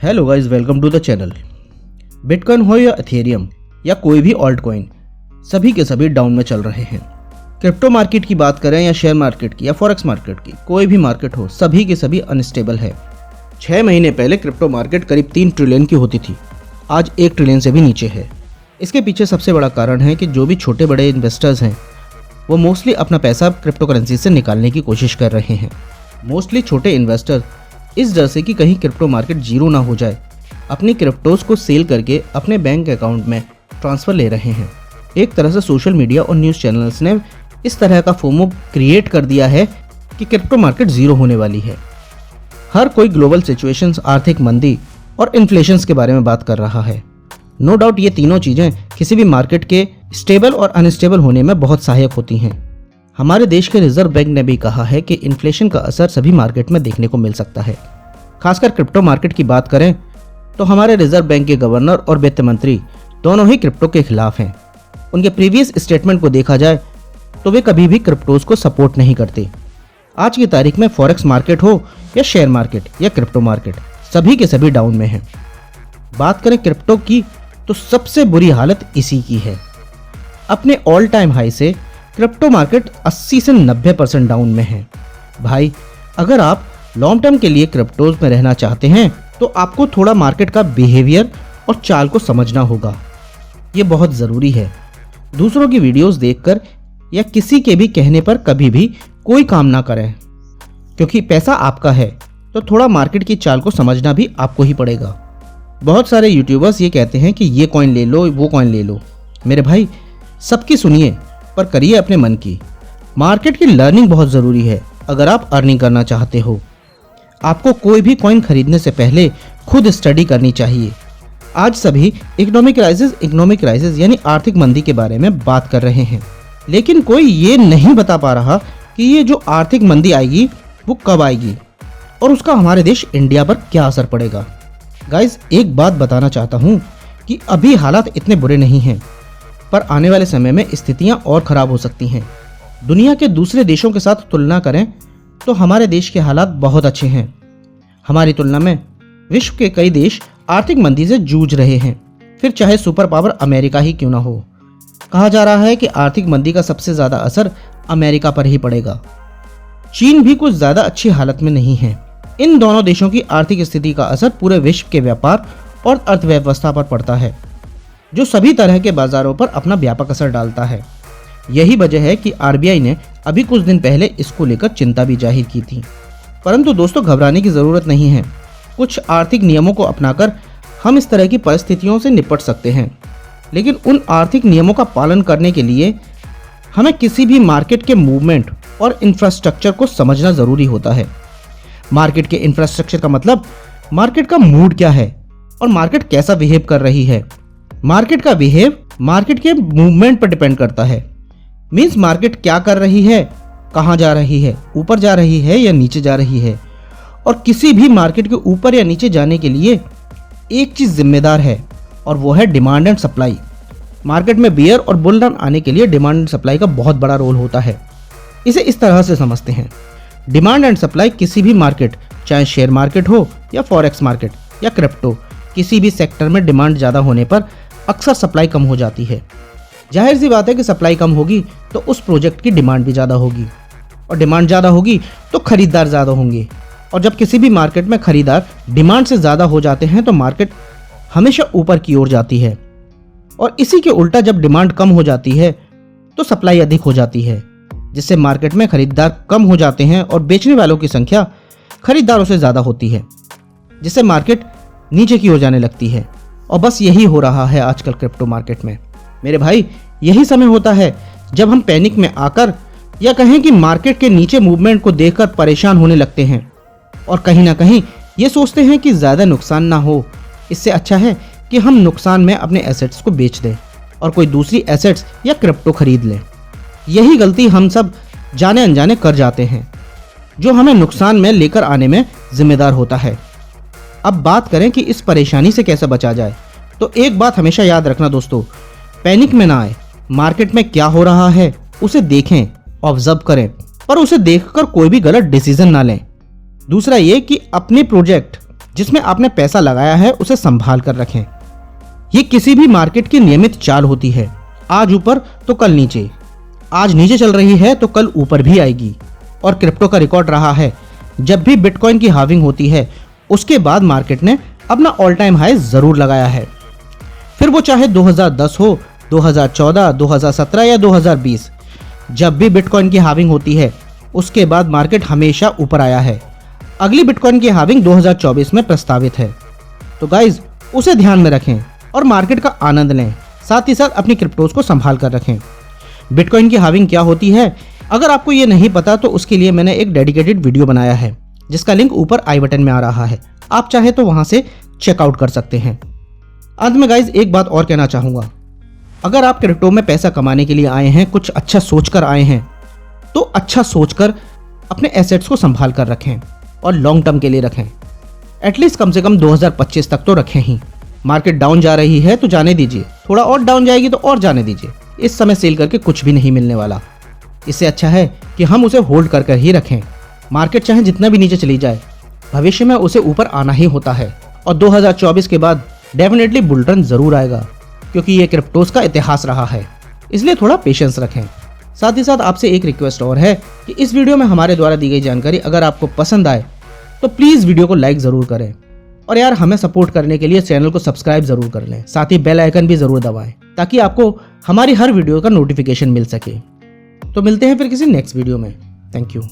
Hello guys, welcome to the channel. Bitcoin हो या Ethereum या कोई भी ऑल्ट कॉइन, सभी के सभी डाउन में चल रहे हैं। क्रिप्टो मार्केट की बात करें या शेयर मार्केट की या फॉरेक्स मार्केट की, कोई भी मार्केट हो, सभी के सभी अनस्टेबल है। 6 महीने पहले क्रिप्टो मार्केट करीब 3 ट्रिलियन की होती थी, आज 1 ट्रिलियन से भी नीचे है। इसके पीछे सबसे बड़ा कारण है कि जो भी छोटे बड़े इन्वेस्टर्स हैं वो मोस्टली अपना पैसा क्रिप्टो करेंसी से निकालने की कोशिश कर रहे हैं। मोस्टली छोटे इन्वेस्टर इस डर से कि कहीं क्रिप्टो मार्केट जीरो ना हो जाए, अपनी क्रिप्टोज को सेल करके अपने बैंक अकाउंट में ट्रांसफ़र ले रहे हैं। एक तरह से सोशल मीडिया और न्यूज़ चैनल्स ने इस तरह का फोमो क्रिएट कर दिया है कि क्रिप्टो मार्केट जीरो होने वाली है। हर कोई ग्लोबल सिचुएशंस, आर्थिक मंदी और इन्फ्लेशंस के बारे में बात कर रहा है। नो डाउट ये तीनों चीज़ें किसी भी मार्केट के स्टेबल और अनस्टेबल होने में बहुत सहायक होती हैं। हमारे देश के रिजर्व बैंक ने भी कहा है कि इन्फ्लेशन का असर सभी मार्केट में देखने को मिल सकता है। खासकर क्रिप्टो मार्केट की बात करें तो हमारे रिजर्व बैंक के गवर्नर और वित्त मंत्री दोनों ही क्रिप्टो के खिलाफ हैं। उनके प्रीवियस स्टेटमेंट को देखा जाए तो वे कभी भी क्रिप्टोज को सपोर्ट नहीं करते। आज की तारीख में फॉरेक्स मार्केट हो या शेयर मार्केट या क्रिप्टो मार्केट, सभी के सभी डाउन में हैं। बात करें क्रिप्टो की तो सबसे बुरी हालत इसी की है। अपने ऑल टाइम हाई से क्रिप्टो मार्केट 80 से 90% डाउन में है। भाई, अगर आप लॉन्ग टर्म के लिए क्रिप्टोज में रहना चाहते हैं तो आपको थोड़ा मार्केट का बिहेवियर और चाल को समझना होगा। ये बहुत ज़रूरी है। दूसरों की वीडियोस देखकर या किसी के भी कहने पर कभी भी कोई काम ना करें, क्योंकि पैसा आपका है तो थोड़ा मार्केट की चाल को समझना भी आपको ही पड़ेगा। बहुत सारे यूट्यूबर्स ये कहते हैं कि ये कॉइन ले लो, वो कॉइन ले लो। मेरे भाई, सबकी सुनिए पर करिए अपने मन की। मार्केट की लर्निंग बहुत ज़रूरी है। अगर आप अर्निंग करना चाहते हो, आपको कोई भी कॉइन खरीदने से पहले खुद स्टडी करनी चाहिए। आज सभी इकोनॉमिक क्राइसिस यानी आर्थिक मंदी के बारे में बात कर रहे हैं, लेकिन कोई ये नहीं बता पा रहा कि ये जो आर्थिक मंदी आएगी वो कब आएगी और उसका हमारे देश इंडिया पर क्या असर पड़ेगा। गाइज, एक बात बताना चाहता हूँ कि अभी हालात इतने बुरे नहीं हैं, पर आने वाले समय में स्थितियां और ख़राब हो सकती हैं। दुनिया के दूसरे देशों के साथ तुलना करें तो हमारे देश के हालात बहुत अच्छे हैं। हमारी तुलना में विश्व के कई देश आर्थिक मंदी से जूझ रहे हैं, फिर चाहे सुपर पावर अमेरिका ही क्यों ना हो। कहा जा रहा है कि आर्थिक मंदी का सबसे ज़्यादा असर अमेरिका पर ही पड़ेगा। चीन भी कुछ ज़्यादा अच्छी हालत में नहीं है। इन दोनों देशों की आर्थिक स्थिति का असर पूरे विश्व के व्यापार और अर्थव्यवस्था पर पड़ता है, जो सभी तरह के बाजारों पर अपना व्यापक असर डालता है। यही वजह है कि आरबीआई ने अभी कुछ दिन पहले इसको लेकर चिंता भी जाहिर की थी। परंतु दोस्तों, घबराने की ज़रूरत नहीं है। कुछ आर्थिक नियमों को अपनाकर हम इस तरह की परिस्थितियों से निपट सकते हैं, लेकिन उन आर्थिक नियमों का पालन करने के लिए हमें किसी भी मार्केट के मूवमेंट और इंफ्रास्ट्रक्चर को समझना ज़रूरी होता है। मार्केट के इंफ्रास्ट्रक्चर का मतलब मार्केट का मूड क्या है और मार्केट कैसा बिहेव कर रही है। मार्केट का बिहेव मार्केट के मूवमेंट पर डिपेंड करता है। मीन्स मार्केट क्या कर रही है, कहाँ जा रही है, ऊपर जा रही है या नीचे जा रही है। और किसी भी मार्केट के ऊपर या नीचे जाने के लिए एक चीज़ जिम्मेदार है और वो है डिमांड एंड सप्लाई। मार्केट में बियर और बुल रन आने के लिए डिमांड एंड सप्लाई का बहुत बड़ा रोल होता है। इसे इस तरह से समझते हैं, डिमांड एंड सप्लाई किसी भी मार्केट, चाहे शेयर मार्केट हो या फॉरेक्स मार्केट या क्रिप्टो, किसी भी सेक्टर में डिमांड ज़्यादा होने पर अक्सर सप्लाई कम हो जाती है। जाहिर सी बात है कि सप्लाई कम होगी तो उस प्रोजेक्ट की डिमांड भी ज़्यादा होगी, और डिमांड ज़्यादा होगी तो खरीदार ज़्यादा होंगे। और जब किसी भी मार्केट में खरीदार डिमांड से ज़्यादा हो जाते हैं तो मार्केट हमेशा ऊपर की ओर जाती है। और इसी के उल्टा जब डिमांड कम हो जाती है तो सप्लाई अधिक हो जाती है, जिससे मार्केट में खरीदार कम हो जाते हैं और बेचने वालों की संख्या खरीदारों से ज़्यादा होती है, जिससे मार्केट नीचे की ओर जाने लगती है। और बस यही हो रहा है आजकल क्रिप्टो मार्केट में। मेरे भाई, यही समय होता है जब हम पैनिक में आकर या कहें कि मार्केट के नीचे मूवमेंट को देखकर परेशान होने लगते हैं और कहीं ना कहीं ये सोचते हैं कि ज़्यादा नुकसान ना हो। इससे अच्छा है कि हम नुकसान में अपने एसेट्स को बेच दें और कोई दूसरी एसेट्स या क्रिप्टो खरीद लें। यही गलती हम सब जाने अनजाने कर जाते हैं, जो हमें नुकसान में लेकर आने में जिम्मेदार होता है। अब बात करें कि इस परेशानी से कैसे बचा जाए, तो एक बात हमेशा याद रखना दोस्तों, पैनिक में ना आए। मार्केट में क्या हो रहा है उसे देखें, ऑब्जर्व करें, पर उसे देखकर कोई भी गलत डिसीजन ना लें। दूसरा ये कि अपने प्रोजेक्ट जिसमें आपने पैसा लगाया है उसे संभाल कर रखें। ये किसी भी मार्केट की नियमित चाल होती है, आज ऊपर तो कल नीचे, आज नीचे चल रही है तो कल ऊपर भी आएगी। और क्रिप्टो का रिकॉर्ड रहा है, जब भी बिटकॉइन की हाविंग होती है उसके बाद मार्केट ने अपना ऑल टाइम हाई जरूर लगाया है। फिर वो चाहे 2010 हो, 2014, 2017 या 2020, जब भी बिटकॉइन की हाविंग होती है उसके बाद मार्केट हमेशा ऊपर आया है। अगली बिटकॉइन की हाविंग 2024 में प्रस्तावित है। तो गाइज उसे ध्यान में रखें और मार्केट का आनंद लें, साथ ही साथ अपनी क्रिप्टोज को संभाल कर रखें। बिटकॉइन की हाविंग क्या होती है, अगर आपको ये नहीं पता तो उसके लिए मैंने एक डेडिकेटेड वीडियो बनाया है जिसका लिंक ऊपर आई बटन में आ रहा है, आप चाहे तो वहां से चेकआउट कर सकते हैं। अंत में गाइज एक बात और कहना चाहूंगा, अगर आप क्रिप्टो में पैसा कमाने के लिए आए हैं, कुछ अच्छा सोचकर आए हैं, तो अच्छा सोचकर अपने एसेट्स को संभाल कर रखें और लॉन्ग टर्म के लिए रखें। एटलीस्ट कम से कम 2025 तक तो रखें ही। मार्केट डाउन जा रही है तो जाने दीजिए, थोड़ा और डाउन जाएगी तो और जाने दीजिए। इस समय सेल करके कुछ भी नहीं मिलने वाला। इससे अच्छा है कि हम उसे होल्ड कर कर ही रखें। मार्केट चाहे जितना भी नीचे चली जाए, भविष्य में उसे ऊपर आना ही होता है और 2024 के बाद डेफिनेटली बुल रन जरूर आएगा, क्योंकि ये क्रिप्टोज का इतिहास रहा है। इसलिए थोड़ा पेशेंस रखें। साथ ही साथ आपसे एक रिक्वेस्ट और है कि इस वीडियो में हमारे द्वारा दी गई जानकारी अगर आपको पसंद आए तो प्लीज़ वीडियो को लाइक ज़रूर करें और यार हमें सपोर्ट करने के लिए चैनल को सब्सक्राइब ज़रूर कर लें। साथ ही बेल आइकन भी ज़रूर दबाएं ताकि आपको हमारी हर वीडियो का नोटिफिकेशन मिल सके। तो मिलते हैं फिर किसी नेक्स्ट वीडियो में। Thank you.